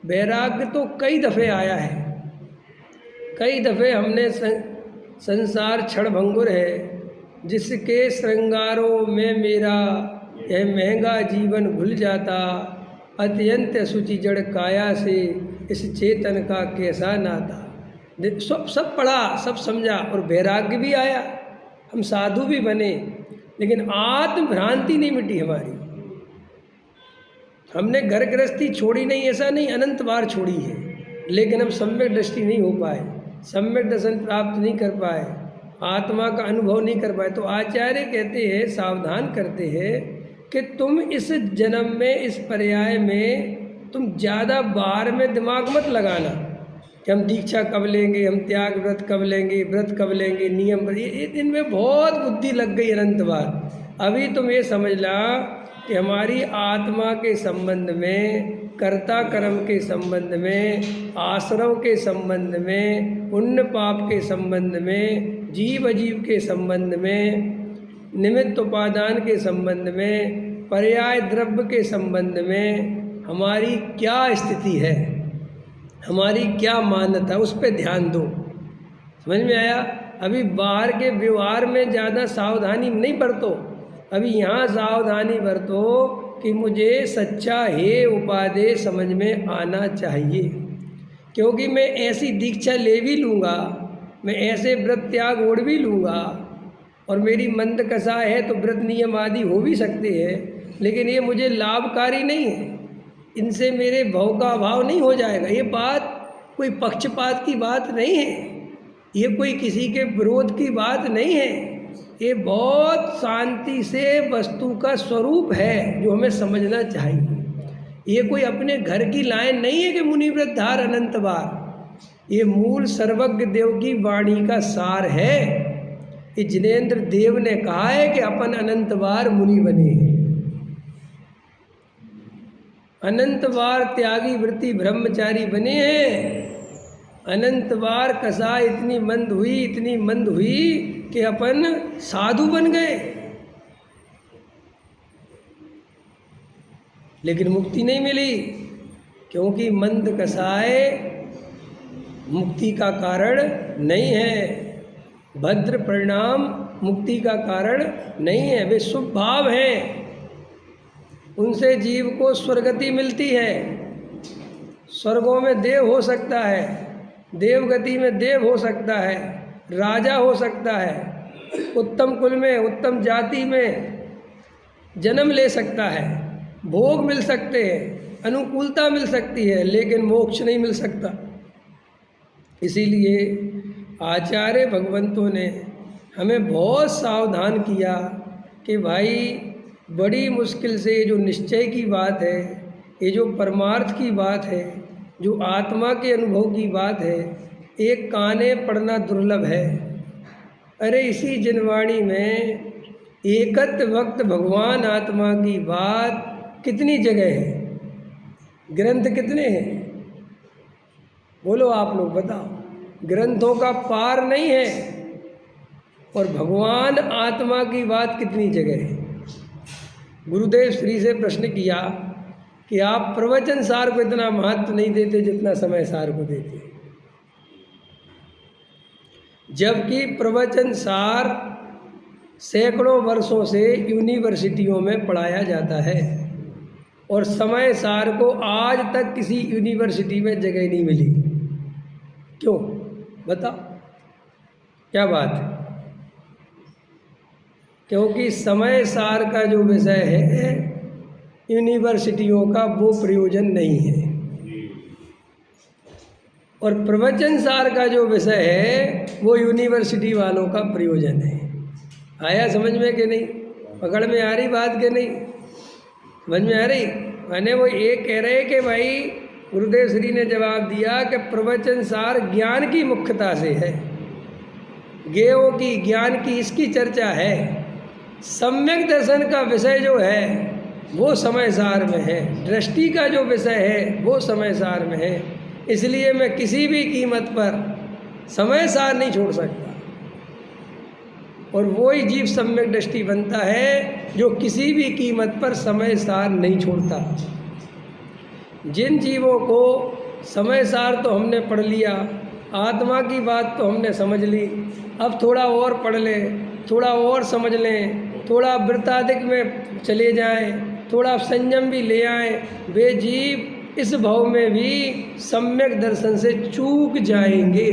वैराग्य तो कई दफ़े आया है, कई दफ़े हमने संसार क्षणभंगुर है, जिसके श्रृंगारों में मेरा यह महंगा जीवन भूल जाता, अत्यंत सुचि जड़ काया से इस चेतन का कैसा नाता। सब पढ़ा, सब समझा और वैराग्य भी आया, हम साधु भी बने, लेकिन आत्म भ्रांति नहीं मिटी हमारी। हमने घर गृहस्थी छोड़ी नहीं, ऐसा नहीं, अनंत बार छोड़ी है, लेकिन हम सम्यक दृष्टि नहीं हो पाए, सम्यक दर्शन प्राप्त नहीं कर पाए, आत्मा का अनुभव नहीं कर पाए। तो आचार्य कहते हैं, सावधान करते हैं कि तुम इस जन्म में, इस पर्याय में तुम ज़्यादा बाहर में दिमाग मत लगाना कि हम दीक्षा कब लेंगे, हम त्याग व्रत कब लेंगे, व्रत कब लेंगे, नियम, ये इनमें बहुत बुद्धि लग गई अनंत बार। अभी तुम ये समझ ला कि हमारी आत्मा के संबंध में, कर्ता कर्म के संबंध में, आश्रव के संबंध में, पुण्य पाप के संबंध में, जीव अजीव के संबंध में, निमित्त उपादान के संबंध में, पर्याय द्रव्य के संबंध में हमारी क्या स्थिति है, हमारी क्या मान्यता, उस पर ध्यान दो। समझ में आया? अभी बाहर के व्यवहार में ज़्यादा सावधानी नहीं बरतो, अभी यहाँ सावधानी बरतो कि मुझे सच्चा हे उपादेय समझ में आना चाहिए। क्योंकि मैं ऐसी दीक्षा ले भी लूँगा, मैं ऐसे व्रत त्याग ओढ़ भी लूँगा, और मेरी मंद कसा है तो व्रत नियम आदि हो भी सकते हैं, लेकिन ये मुझे लाभकारी नहीं है, इनसे मेरे भव का अभाव नहीं हो जाएगा। ये बात कोई पक्षपात की बात नहीं है, ये कोई किसी के विरोध की बात नहीं है, ये बहुत शांति से वस्तु का स्वरूप है जो हमें समझना चाहिए। ये कोई अपने घर की लाइन नहीं है कि मुनिव्रत धार अनंत बार, ये मूल सर्वज्ञ देव की वाणी का सार है। ये जिनेन्द्र देव ने कहा है कि अपन अनंत बार मुनि बने, अनंत बार त्यागी वृत्ति ब्रह्मचारी बने हैं, अनंत बार कसा इतनी मंद हुई, इतनी मंद हुई कि अपन साधु बन गए, लेकिन मुक्ति नहीं मिली, क्योंकि मंद कसाए मुक्ति का कारण नहीं है, भद्र परिणाम मुक्ति का कारण नहीं है। वे शुभ भाव हैं, उनसे जीव को स्वर्गति मिलती है, स्वर्गों में देव हो सकता है, देवगति में देव हो सकता है, राजा हो सकता है, उत्तम कुल में, उत्तम जाति में जन्म ले सकता है, भोग मिल सकते हैं, अनुकूलता मिल सकती है, लेकिन मोक्ष नहीं मिल सकता। इसीलिए आचार्य भगवंतों ने हमें बहुत सावधान किया कि भाई बड़ी मुश्किल से ये जो निश्चय की बात है, ये जो परमार्थ की बात है, जो आत्मा के अनुभव की बात है, एक काने पढ़ना दुर्लभ है। अरे इसी जनवाणी में एकत वक्त भगवान आत्मा की बात कितनी जगह है, ग्रंथ कितने हैं, बोलो आप लोग बताओ। ग्रंथों का पार नहीं है, और भगवान आत्मा की बात कितनी जगह है। गुरुदेव श्री से प्रश्न किया कि आप प्रवचन सार को इतना महत्व नहीं देते जितना समय सार को देते, जबकि प्रवचन सार सैकड़ों वर्षों से यूनिवर्सिटियों में पढ़ाया जाता है, और समय सार को आज तक किसी यूनिवर्सिटी में जगह नहीं मिली। क्यों बताओ, क्या बात है? क्योंकि समय सार का जो विषय है यूनिवर्सिटियों का वो प्रयोजन नहीं है, और प्रवचन सार का जो विषय है वो यूनिवर्सिटी वालों का प्रयोजन है। आया समझ में कि नहीं? पकड़ में आ रही बात कि नहीं? समझ में आ रही? मैंने वो ये कह रहे कि भाई गुरुदेव श्री ने जवाब दिया कि प्रवचन सार ज्ञान की मुख्यता से है, ज्ञेयों की, ज्ञान की इसकी चर्चा है। सम्यक दर्शन का विषय जो है वो समय सार में है, दृष्टि का जो विषय है वो समय सार में है। इसलिए मैं किसी भी कीमत पर समय सार नहीं छोड़ सकता, और वही जीव सम्यक दृष्टि बनता है जो किसी भी कीमत पर समय सार नहीं छोड़ता। जिन जीवों को समय सार तो हमने पढ़ लिया, आत्मा की बात तो हमने समझ ली, अब थोड़ा और पढ़ लें, थोड़ा और समझ लें, थोड़ा वृत्ताधिक में चले जाएं, थोड़ा संयम भी ले आएं, वे जीव इस भाव में भी सम्यक दर्शन से चूक जाएंगे।